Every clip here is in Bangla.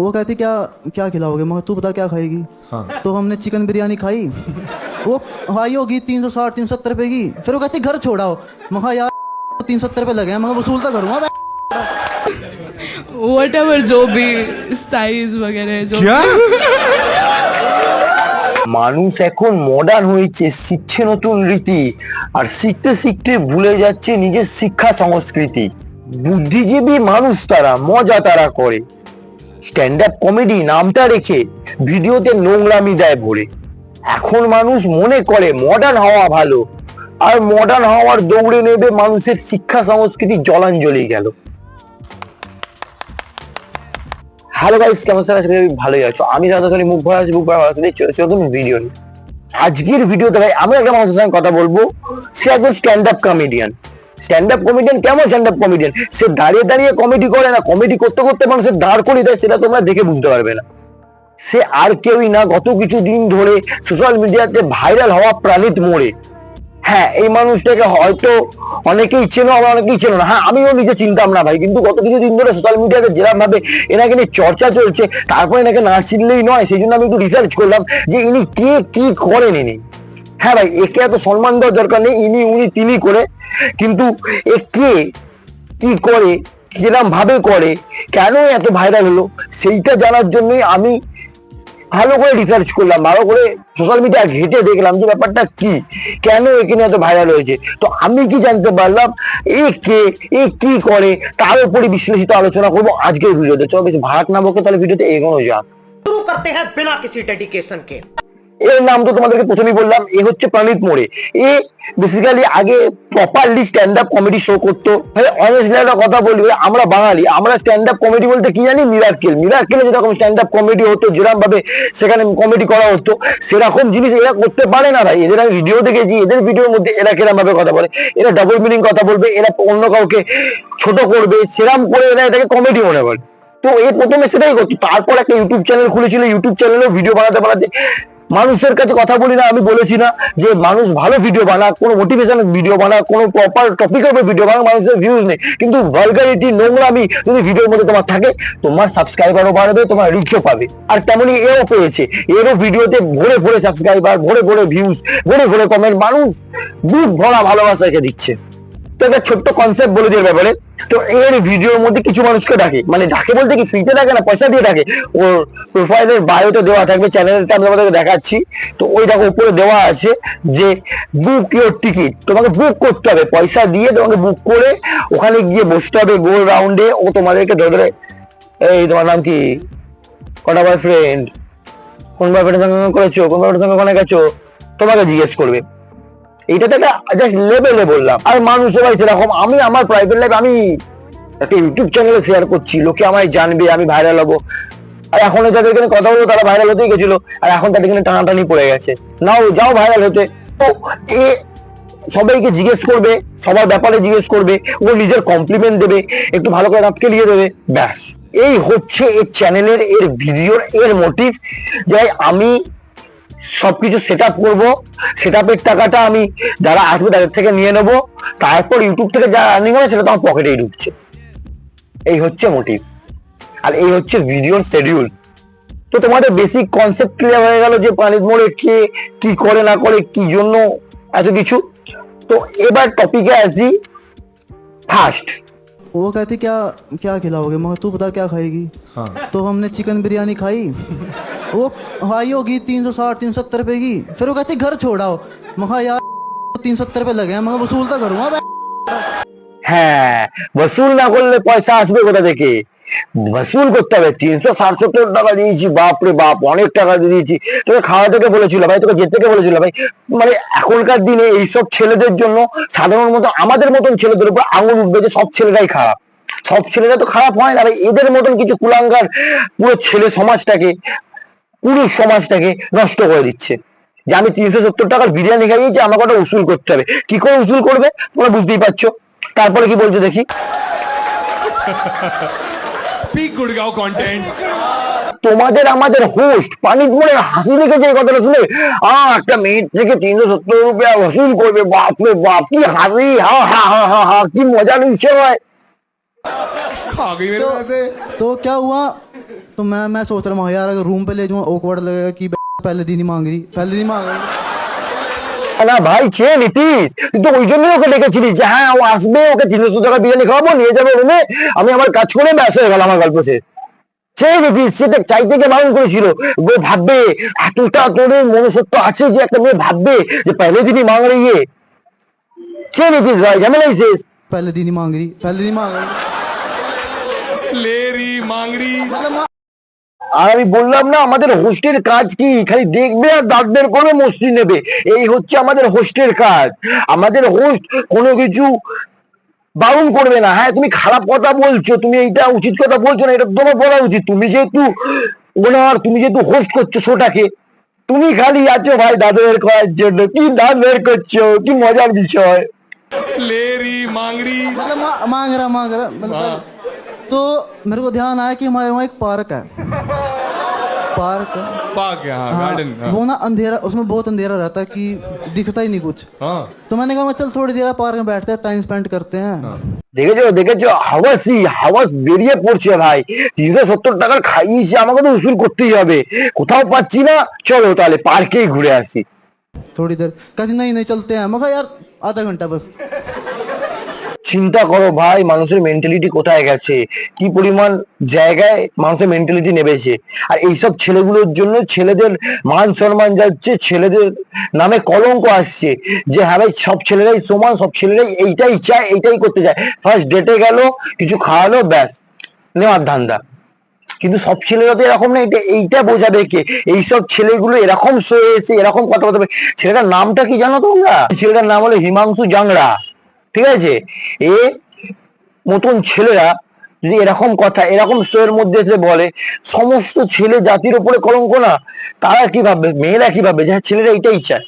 वो कहती क्या क्या खिलाओगे, मगर तू बता क्या खाएगी। हाँ। तो हमने चिकन बिरयानी खाई, वो हाई होगी 360 370 रुपए की। फिर वो कहती घर छोड़ाओ, मगर यार 370 रुपए लगे हैं, मगर वसूल तो करूँगा। वट एवर जो भी साइज वगैरह जो क्या মানুষ এখন মডার্ন হয়েছে, শিখছে নতুন রীতি, আর শিখতে শিখতে ভুলে যাচ্ছে নিজের শিক্ষা সংস্কৃতি। বুদ্ধিজীবী মানুষ তারা, মজা তারা করে, স্ট্যান্ড আপ কমেডি নামটা রেখে ভিডিওতে নোংরামি দেয় ভরে। এখন মানুষ মনে করে মডার্ন হওয়া ভালো, আর মডার্ন হওয়ার দৌড়ে নেবে মানুষের শিক্ষা সংস্কৃতির জলাঞ্জলি গেল। হ্যালো গাইস, কেমন আছেন? আশা করি ভালোই আছো। আমি রাধাখালি মুখ ভরা আছি, মুখ ভরা ভালো আছে। চলেছি নতুন ভিডিও নিয়ে। আজকের ভিডিওতে ভাই আমি একটা মানুষের সঙ্গে কথা বলবো। সে একজন stand up comedian. Stand up comedian কেমন স্ট্যান্ড আপ কমেডিয়ান? সে দাঁড়িয়ে দাঁড়িয়ে কমেডি করে না, কমেডি করতে করতে মানুষের দাঁড় করিয়ে দেয়, সেটা তোমরা দেখে বুঝতে পারবে না। সে আর কেউই না, গত কিছু দিন ধরে সোশ্যাল মিডিয়াতে ভাইরাল হওয়া প্রাণিত মোড়ে। হ্যাঁ, এই মানুষটাকে হয়তো অনেকেই চেনো, আবার অনেকেই চেনো না। হ্যাঁ, আমিও নিজে চিনতাম না ভাই, কিন্তু গত কিছুদিন ধরে সোশ্যাল মিডিয়াতে যেরকম ভাবে এনাকে নিয়ে চর্চা চলছে, তারপর এনাকে না চিনলেই নয়। সেই জন্য আমি একটু রিসার্চ করলাম যে ইনি কে, কি করেন ইনি। হ্যাঁ ভাই, একে এত সম্মান দেওয়ার দরকার নেই, ইনি উনি তিনি করে, কিন্তু এ কে, কি করে, কিরম ভাবে করে, কেন এত ভাইরাল হলো, সেইটা জানার জন্যই আমি ভালো করে রিসার্চ করলাম, ভালো করে সোশ্যাল মিডিয়া ঘেটে দেখলাম যে ব্যাপারটা কি, কেন এখানে এত ভাইরাল হয়েছে। তো আমি কি জানতে পারলাম, এ কে, এ কি করে, তার উপরে বিশ্লেষিত আলোচনা করবো আজকের ভিডিওতে। চলো বেশি ভাট না বকে তাহলে ভিডিওতে এগোনো যাক। शुरू करते हैं बिना किसी डेडिकेशन के। এর নাম তো তোমাদেরকে প্রথমেই বললাম, এ হচ্ছে প্রাণিত মোড়ে। এ বেসিক্যালি আগে properly stand up comedy show করতো। অনেস্টলি একটা কথা বলি, আমরা বাঙালি, আমরা স্ট্যান্ড আপ কমেডি বলতে কি জানি, মিরাক্কেল। মিরাক্কেলে যেরকম স্ট্যান্ড আপ কমেডি হতো, যেরকম ভাবে সেখানে কমেডি করা হতো, সেরকম জিনিস এরা করতে পারে না ভাই। এদের আমি ভিডিও দেখেছি, এদের ভিডিওর মধ্যে এরা কিরম ভাবে কথা বলে, এরা ডাবল মিনিং কথা বলবে, এরা অন্য কাউকে ছোট করবে, সেরাম করে এরা এটাকে কমেডি মনে করে। তো এ প্রথমে সেটাই করতো, তারপর একটা ইউটিউব চ্যানেল খুলেছিল, ইউটিউব চ্যানেলেও ভিডিও বানাতে বানাতে মানুষের কাছে কথা বলি না, আমি বলেছি না যে মানুষ ভালো ভিডিও বানাক, কোনো মোটিভেশনাল ভিডিও বানাক, কোনো প্রপার টপিকের উপর ভিডিও বানাক, মানুষের ভিউজ নেই, কিন্তু ভালগারিটি, নোংরামি যদি ভিডিওর মধ্যে তোমার থাকে, তোমার সাবস্ক্রাইবারও বাড়বে, তোমার রিচও পাবে। আর তেমনই এও পেয়েছে, এরও ভিডিওতে ভরে ভরে সাবস্ক্রাইবার, ভরে ভরে ভিউজ, ভরে ভরে কমেন্ট, মানুষ বুক ভরা ভালোবাসা একে দিচ্ছে। তো একটা ছোট্ট কনসেপ্ট বলে দিয়ে ব্যাপারে। তো এর ভিডিওর মধ্যে কিছু মানুষকে ডাকে, মানে ডাকে বলতে কি ফ্রিতে ডাকে না, পয়সা দিয়ে ডাকে। ওর প্রোফাইলের বায়োতে দেওয়া থাকবে, চ্যানেলটা আমি তোমাদেরকে দেখাচ্ছি। তো ওই দেখো উপরে দেওয়া আছে যে বুক ইওর টিকিট, তোমাকে বুক করতে হবে, পয়সা দিয়ে তোমাকে বুক করে ওখানে গিয়ে বসতে হবে গোল রাউন্ডে। ও তোমাদেরকে ধরে ধরে, এই তোমার নাম কি, কটা বয়ফ্রেন্ড, কোন বয়ফ্রেন্ডের সঙ্গে করেছো, কোন বয়ফ্রেন্ডের সঙ্গে কোনে গেছো, তোমাকে জিজ্ঞেস করবে। এইটাতে একটা জাস্ট লেভেলে বললাম। আর মানুষ সবাই সেরকম, আমি আমার প্রাইভেট লাইফ আমি একটা ইউটিউব চ্যানেলে শেয়ার করছি, লোকে আমায় জানবে, আমি ভাইরাল হবো। আর এখন যাদের এখানে কথা বলবো তারা ভাইরাল হতেই গেছিল, আর এখন তাদের এখানে টানাটানি পড়ে গেছে, নাও যাও ভাইরাল হতে। তো এ সবাইকে জিজ্ঞেস করবে, সবার ব্যাপারে জিজ্ঞেস করবে, ও নিজের কমপ্লিমেন্ট দেবে, একটু ভালো করে রাতকে লিয়ে দেবে, ব্যাস। এই হচ্ছে এর চ্যানেলের, এর ভিডিওর, এর মোটিভ। যে আমি সবকিছু সেট আপ করবো, সেট আপের টাকাটা আমি যারা আসবে তাদের থেকে নিয়ে নেবো, তারপর ইউটিউব থেকে যা আর্নিং হবে সেটা তোমার পকেটেই ঢুকছে। এই হচ্ছে মোটিভ, আর এই হচ্ছে ভিডিওর শিডিউল। তো তোমাদের বেসিক কনসেপ্ট ক্লিয়ার হয়ে গেল যে প্রাণিত মোড়ে কে, কি করে না করে, কি জন্য এত কিছু। তো এবার টপিকে আসি। ফার্স্ট वो कहती क्या क्या खिलाओगे, मगर तू बता क्या खाएगी। हाँ। तो हमने चिकन बिरयानी खाई, वो हाई होगी 360 370 रुपए की। फिर वो कहती घर छोड़ाओ, मगर यार 370 रुपए लगे हैं, मगर वसूल तो करूँगा। হ্যাঁ, वसूल না করলে পয়সা আসবে কোথা থেকে? वसूल করতে হবে। 360-70 টাকা দিয়েছি, বাপরে বাপ, অনেক টাকা দিয়ে দিয়েছি। তোকে খাওয়া থেকে বলেছিল ভাই, তোকে যেতে থেকে বলেছিল ভাই। মানে এখনকার দিনে এইসব ছেলেদের জন্য, সাধারণ মতো আমাদের মতন ছেলেদের উপর আঙুল উঠবে যে সব ছেলেরাই খারাপ। সব ছেলেরা তো খারাপ হয় না ভাই, এদের মতন কিছু কুলাঙ্গার পুরো ছেলে সমাজটাকে, পুরুষ সমাজটাকে নষ্ট করে দিচ্ছে। যে আমি 370 টাকার বিরিয়ানি খাইয়েছি, আমাকে ওটা উসুল করতে হবে। কি করে উসুল করবে তোমরা বুঝতেই পারছো। তারপরে কি বলছো দেখি। Peak Gurgaon content. তোমাদের আমাদের হোস্ট পানিত মোড়ের হাসি দেখেছে এই কথাটা শুনে, একটা মেয়ের থেকে 370 রুপিয়া वसूल করবে, বাপরে বাপ, কি হাসি, হা হা হা হা হা, কি মজার বিষয় হয়। खा गई मेरे वजह से। तो क्या हुआ, तो मैं सोच रहा हूँ यार अगर रूम पे ले जाऊँ ऑकवर्ड लगेगा कि पहले दिन ही मांग रही, पहले दिन ही मांग रही। না ভাই ছেড়ে নিতিস, তুই তো ওই জন্যই ওকে ডেকেছিলিস যে হ্যাঁ ও আসবে, ওকে 300 টাকা বিরিয়ানি খাওয়াবো, নিয়ে যাবো রুমে, আমি আমার কাজ করে ব্যাস হয়ে গেল আমার গল্প শেষ। ছেড়ে নিতিস, সেটা চাই থেকে বারণ করেছিল, ও ভাববে এতটা তোর মনুষ্যত্ব আছে যে একটা মেয়ে ভাববে যে পহলে দিনই মাং রही है। ছেড়ে নিতিস ভাই, ঝামেলাই শেষ। पहले दिन ही मांग रही, पहले दिन ही मांग रही। ले रही मांग रही। मतलब আর আমি বললাম না আমাদের হোস্টের কাজ কি, খালি দেখবে আর দাঁত বের করবে মস্তি নেবে, এই হচ্ছে আমাদের হোস্টের কাজ। আমাদের হোস্ট কোনো কিছু বারণ করবে না। হ্যাঁ তুমি খারাপ কথা বলছো, তুমি এইটা উচিত কথা বলছো না, এটা তোমার বলা উচিত। তুমি যেহেতু ওনার, তুমি যেহেতু হোস্ট করছো শোটাকে, তুমি খালি আছো ভাই দাঁত বের করার জন্য। কি দাঁত বের করছো, কি মজার বিষয়। ले रही मांग रही। मतलब मांग रहा मतलब। तो मेरे को ध्यान आया कि हमारे वहाँ एक पार्क है, पार्क है। पार्क है, हाँ, गार्डन। हाँ। वो ना अंधेरा, उसमें बहुत अंधेरा रहता है कि दिखता ही नहीं कुछ। हाँ। तो मैंने कहा मैं चल थोड़ी देर पार्क में बैठते हैं, टाइम स्पेंड करते हैं। দেখেছো দেখেছো, হাওয়াসি হাওয়াস বেরিয়ে পড়ছে ভাই। 370 টাকার খাইয়েছে, আমাকে তো উসুল করতেই হবে। কোথাও পাচ্ছি না, চলো তাহলে পার্কেই ঘুরে আসি। थोड़ी देर कहती नहीं नहीं चलते हैं, मैं कहा यार आधा घंटा बस। চিন্তা করো ভাই মানুষের মেন্টালিটি কোথায় গেছে, কি পরিমাণ জায়গায় মানুষের মেন্টালিটি নেমেছে। আর এইসব ছেলেগুলোর জন্য ছেলেদের মান সম্মান যাচ্ছে, ছেলেদের নামে কলঙ্ক আসছে যে হ্যাঁ ভাই সব ছেলেরাই সমান, সব ছেলেরাই এইটাই চায়, এইটাই করতে চায়। ফার্স্ট ডেটে গেল, কিছু খাওয়ালো, ব্যাস নেওয়ার ধান্দা। কিন্তু সব ছেলেরা তো এরকম না, এইটা বোঝাবে কে? এইসব ছেলেগুলো এরকম সয়ে এসে এরকম কথা বলতে পারে। ছেলেটার নামটা কি জানো তোমরা? ছেলেটার নাম হলো হিমাংশু জাংরা, ঠিক আছে? এ মতন ছেলেরা যদি এরকম কথা এরকম শোয়ের মধ্যে এসে বলে, সমস্ত ছেলে জাতির উপরে কলঙ্ক না? তারা কি ভাববে, মেয়েরা কি ভাববে যে ছেলেরা এটাই চায়।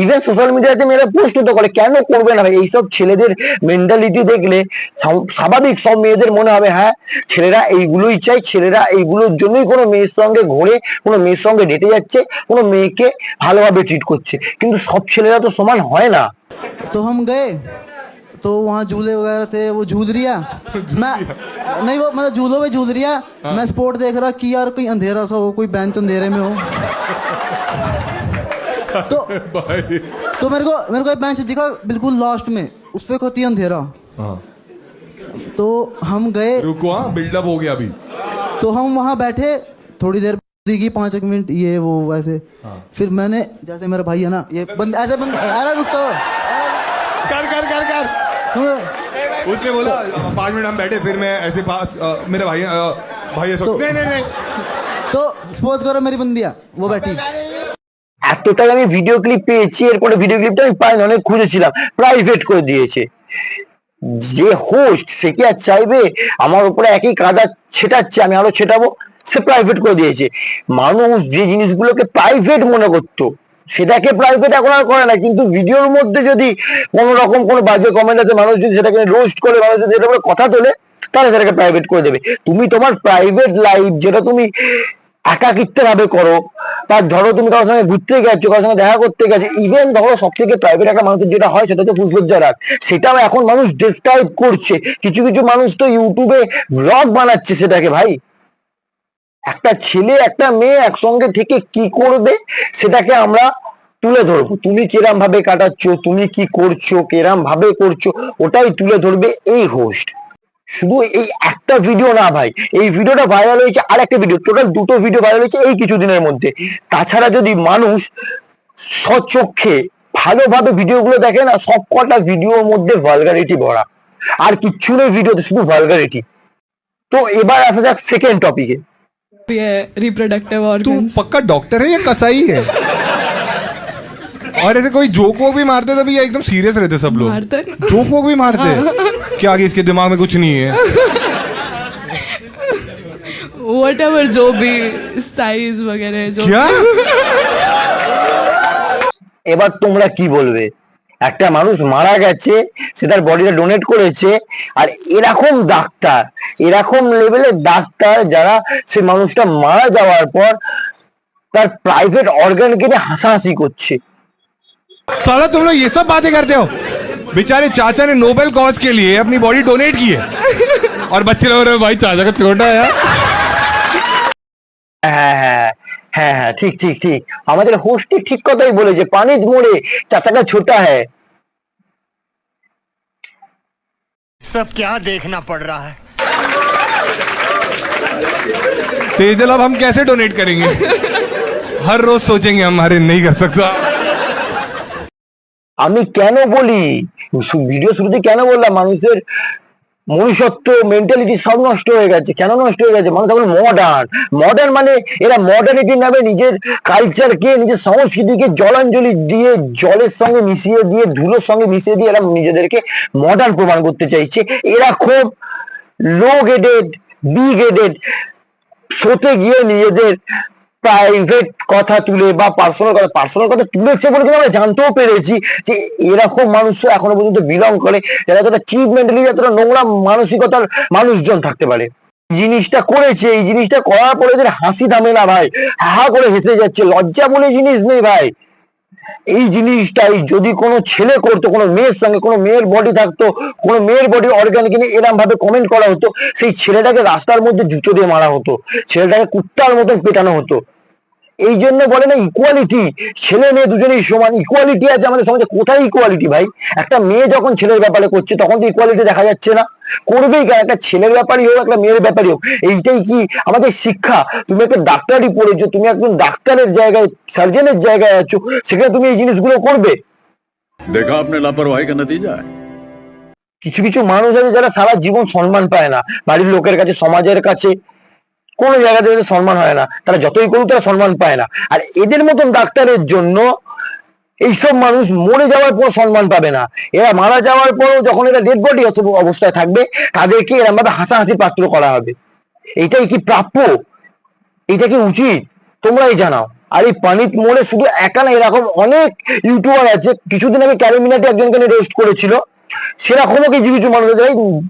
ইভেন সোশ্যাল মিডিয়াতে মেয়েরা পোস্ট তো করে, কেন করবে না ভাই? এইসব ছেলেদের মেন্টালিটি দেখলে স্বাভাবিক সব মেয়েদের মনে হবে হ্যাঁ ছেলেরা এইগুলোই চাই, ছেলেরা এইগুলোর জন্যই কোনো মেয়ের সঙ্গে ঘুরে, কোনো মেয়ের সঙ্গে ডেটে যাচ্ছে, কোনো মেয়েকে ভালোভাবে ট্রিট করছে। কিন্তু সব ছেলেরা তো সমান হয় না। तो हम गए, तो वहाँ झूले वगैरह थे, वो झूल रिया, मैं नहीं वो मतलब झूलों में झूल रिया। मैं स्पोर्ट देख रहा कि यार कोई अंधेरा सा हो, कोई बेंच अंधेरे में हो। तो मेरे को एक बेंच दिखा बिल्कुल लास्ट में, उस पे होती है अंधेरा। हाँ। तो हम गए, रुको, हाँ बिल्डअप हो गया अभी। तो हम वहाँ बैठे थोड़ी देर, दिखी 5 मिनट ये वो वैसे। फिर मैंने जैसे मेरा भाई है ना, ये बंद ऐसे बंद अरे रुको कर कर कर कर। सुनो। उसने बोला 5 मिनट हम बैठे, फिर मैं ऐसे पास मेरे भाई भाई ऐसा तो- नहीं नहीं नहीं। तो सपोज करो मेरी बंदिया वो बैठी, এতটাই আমি ভিডিও ক্লিপ পেয়েছি, এরপরে ভিডিও ক্লিপটা আমি পাইনি, অনেক খুঁজেছিলাম, প্রাইভেট করে দিয়েছে। যে হোস্ট সে কি আর চাইবে আমার উপরে একই কাদা ছেটাচ্ছে আমি আরো ছেটাবো? সে প্রাইভেট করে দিয়েছে। মানুষ যে জিনিসগুলোকে প্রাইভেট মনে করতো সেটাকে প্রাইভেট এখন আর করে না। কিন্তু ভিডিওর মধ্যে যদি কোনো রকম কোনো বাজে কমেন্ট আছে, মানুষ যদি সেটাকে রোস্ট করে, মানুষ যদি এটা কথা তোলে, তাহলে সেটাকে প্রাইভেট করে দেবে। তুমি তোমার প্রাইভেট লাইফ যেটা তুমি একাকিত্ব ভাবে করো, বা ধরো তুমি কারোর সঙ্গে ঘুরতে গেছো, কারোর সঙ্গে দেখা করতে গেছো, ইভেন ধরো সব থেকে প্রাইভেট একটা মানুষের যেটা হয় সেটা হচ্ছে ফুলসজ্জা রাত, সেটাও এখন মানুষ ডেসক্রাইব করছে। কিছু কিছু মানুষ তো ইউটিউবে ব্লগ বানাচ্ছে সেটাকে। ভাই একটা ছেলে একটা মেয়ে একসঙ্গে থেকে কি করবে সেটাকে আমরা তুলে ধরবো। তুমি কিরম ভাবে কাটাচ্ছ, তুমি কি করছো, কিরম ভাবে করছো, ওটাই তুলে ধরবে এই হোস্ট। শুধু এই একটা ভিডিও না ভাই, এই ভিডিওটা ভাইরাল হয়েছে, আর একটা ভিডিও, টোটাল 2টো ভিডিও ভাইরাল হয়েছে এই কিছুদিনের মধ্যে। তাছাড়া যদি মানুষ স্বচক্ষে ভালোভাবে ভিডিওগুলো দেখে না, সব কটা ভিডিওর মধ্যে ভালগারিটি ভরা, আর কিচ্ছু নেই ভিডিওতে, শুধু ভালগারিটি। তো এবার আসা যাক সেকেন্ড টপিকে। ये रिप्रोडक्टिव तू ऑर्गन्स। पक्का डॉक्टर है या कसाई है? और ऐसे कोई जोक वोक भी मारते तभी या एकदम सीरियस रहते सब लोग? मारते हैं ना। जोक वोक भी मारते हैं? क्या आगे इसके दिमाग में कुछ नहीं है? Whatever जो भी साइज वगैरह जो क्या? এবার তোমরা কি বলবে? একটা মানুষ মারা গেছে, সে তার বডিটা ডোনেট করেছে, আর এরকম ডাক্তার, এরকম লেভেলের ডাক্তার যারা সে মানুষটা মারা যাওয়ার পর তার প্রাইভেট অর্গান কেটে হাসাহাসি করছে। साला तुम लोग ये सब बातें करते हो? बेचारे चाचा ने नोबेल कॉज के लिए अपनी बॉडी डोनेट की है। और बच्चे लोग रहे भाई चाचा का छोटा है यार। হ্যাঁ হ্যাঁ হ্যাঁ হ্যাঁ ঠিক ঠিক ঠিক আমাদের হোস্টটি ঠিক কথাই বলেছে পানির মোড়ে চাচাকা ছোটা হ্যায় सब क्या देखना पड़ रहा है। सेजल अब हम कैसे डोनेट करेंगे? हर रोज सोचेंगे हम, अरे नहीं कर सकता। আমি কেন বলি ভিডিও শুরুতে কেন বললাম মানুষের মনুষ্যত্ব মেন্টালিটি সব নষ্ট হয়ে গেছে কেন নষ্ট হয়ে গেছে মানুষ এখন মডার্ন মডার্ন মানে এরা মডার্নিটির নামে নিজের কালচারকে নিজের সংস্কৃতিকে জলাঞ্জলি দিয়ে জলের সঙ্গে মিশিয়ে দিয়ে ধুলোর সঙ্গে মিশিয়ে দিয়ে এরা নিজেদেরকে মডার্ন প্রমাণ করতে চাইছে এরা খুব লো গ্রেডেড বি গ্রেডেড শোতে গিয়ে নিজেদের প্রাইভেট কথা তুলে বা পার্সোনাল কথা তুলেছে বলে কিন্তু আমরা জানতেও পেরেছি যে এরকম মানুষ এখনো পর্যন্ত বিলং করে যারা এতটা চিপ মেন্টালিটি এতটা নোংরা মানসিকতার মানুষজন থাকতে পারে জিনিসটা করেছে এই জিনিসটা করার পরে এদের হাসি থামে না ভাই হা করে হেসে যাচ্ছে লজ্জা বলে জিনিস নেই ভাই এই জিনিসটাই যদি কোনো ছেলে করতো কোনো মেয়ের সঙ্গে কোনো মেয়ের বডি থাকতো কোনো মেয়ের বডির অর্গান কিনে এরকম ভাবে কমেন্ট করা হতো সেই ছেলেটাকে রাস্তার মধ্যে জুতো দিয়ে মারা হতো ছেলেটাকে কুত্তার মতন পেটানো হতো এই জন্য বলে না ইকুয়ালিটি ছেলে মেয়ে দুজনেই সমান ইকুয়ালিটি আছে আমাদের সমাজে কোথায় ইকুয়ালিটি ভাই একটা মেয়ে যখন ছেলের ব্যাপারে করছে তখন তো ইকুয়ালিটি দেখা যাচ্ছে না করবেই কেন একটা ছেলের ব্যাপারই হোক একটা মেয়ের ব্যাপারই হোক এইটাই কি আমাদের শিক্ষা তুমি একটা ডাক্তারি পড়েছো তুমি একজন ডাক্তারের জায়গায় সার্জনের জায়গায় আছো সেখানে তুমি এই জিনিসগুলো করবে देखा आपने लापरवाही का नतीजा है। কিছু কিছু মানুষ আছে যারা সারা জীবন সম্মান পায় না বাড়ির লোকের কাছে সমাজের কাছে কোনো জায়গাতে এদের সম্মান হয় না তারা যতই করুক তারা সম্মান পায় না আর এদের মতন ডাক্তারের জন্য এইসব মানুষ মরে যাওয়ার পর সম্মান পাবে না এরা মারা যাওয়ার পরও যখন এরা ডেড বডি অবস্থায় থাকবে তাদেরকে এরকম ভাবে হাসাহাসির পাত্র করা হবে এইটাই কি প্রাপ্য এটা কি উচিত তোমরাই জানাও আর এই পানিত মোড়ে শুধু একা না এরকম অনেক ইউটিউবার আছে কিছুদিন আগে ক্যারিমিনাটি একজনকে রোস্ট করেছিল সেরকমও কিছু কিছু মানুষ আছে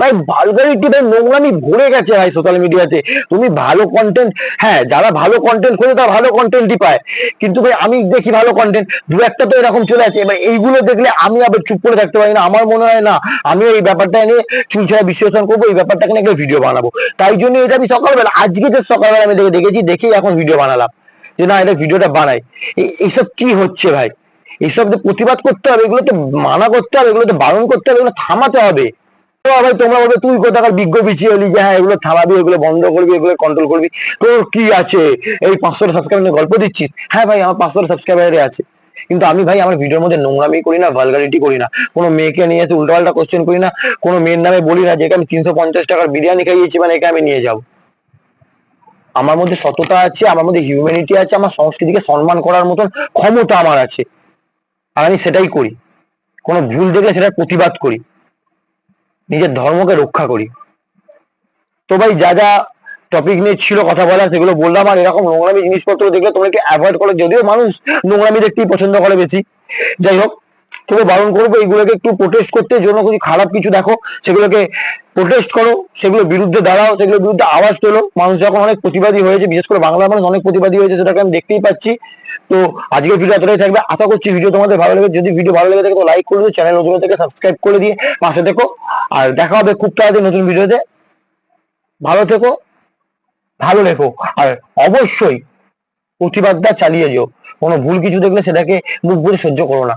ভাই ভালগারিটি ভাই নোংরামি ভরে গেছে ভাই সোশ্যাল মিডিয়াতে তুমি ভালো কন্টেন্ট হ্যাঁ যারা ভালো কন্টেন্ট করে তারা ভালো কন্টেন্টই পায় কিন্তু ভাই আমি দেখি ভালো কন্টেন্ট দু একটা তো এরকম চলে আসে এবার এইগুলো দেখলে আমি আবার চুপ করে থাকতে পারি না আমার মনে হয় না আমি এই ব্যাপারটা নিয়ে চুলছাড়া বিশ্লেষণ করবো এই ব্যাপারটাকে নিয়ে একটা ভিডিও বানাবো তাই জন্য এটা আমি সকালবেলা আজকে যে সকালবেলা আমি দেখেছি দেখেই এখন ভিডিও বানালাম যে না এটা ভিডিওটা বানাই এইসব কি হচ্ছে ভাই এইসব প্রতিবাদ করতে হবে এগুলো তো মানা করতে হবে এগুলো তো বারণ করতে হবে এগুলো থামাতে হবে ভাই তোমরা বলবে তুই কোথাকার বিজ্ঞ পিছিয়ে হলি যে হ্যাঁ এগুলো থামাবি এগুলো বন্ধ করবি এগুলো কন্ট্রোল করবি তোর কি আছে এই 500 সাবস্ক্রাইবার নিয়ে গল্প দিচ্ছিস হ্যাঁ ভাই আমার 500 সাবস্ক্রাইবারে আছে কিন্তু আমি ভাই আমার ভিডিওর মধ্যে নোংরামি করি না ভালগারিটি করি না কোনো মেয়েকে নিয়ে এসে উল্টাপাল্টা কোশ্চেন করি না কোনো মেয়ের নামে বলি না যে আমি 350 টাকার বিরিয়ানি খাইয়েছি মানে একে আমি নিয়ে যাবো আমার মধ্যে সততা আছে আমার মধ্যে হিউম্যানিটি আছে আমার সংস্কৃতিকে সম্মান করার মতন ক্ষমতা আমার আছে আর আমি সেটাই করি কোনো ভুল দেখলে সেটার প্রতিবাদ করি নিজের ধর্মকে রক্ষা করি তো ভাই যা যা টপিক নিয়ে ছিল কথা বলা সেগুলো বললাম আর এরকম নোংরামি জিনিসপত্র দেখলে তোমাকে অ্যাভয়েড করো যদিও মানুষ নোংরামি দেখতেই পছন্দ করে বেশি যাই হোক তবে বারণ করবো এইগুলোকে একটু প্রোটেস্ট করতে জন্য কিছু খারাপ কিছু দেখো সেগুলোকে প্রোটেস্ট করো সেগুলোর বিরুদ্ধে দাঁড়াও সেগুলোর বিরুদ্ধে আওয়াজ তোলো মানুষ যখন অনেক প্রতিবাদী হয়েছে বিশেষ করে বাংলার মানুষ অনেক প্রতিবাদী হয়েছে সেটাকে আমি দেখতেই পাচ্ছি তো আজকের ভিডিও এতটাই থাকবে আশা করছি ভিডিও তোমাদের ভালো লাগে যদি ভিডিও ভালো লেগে থাকে তো লাইক করে দিও চ্যানেল নতুন থেকে সাবস্ক্রাইব করে দিয়ে পাশে থেকো আর দেখা হবে খুব তাড়াতাড়ি নতুন ভিডিওতে ভালো থেকো ভালো লেখো আর অবশ্যই প্রতিবাদটা চালিয়ে যেও কোনো ভুল কিছু দেখলে সেটাকে মুখ বুঝে সহ্য করো না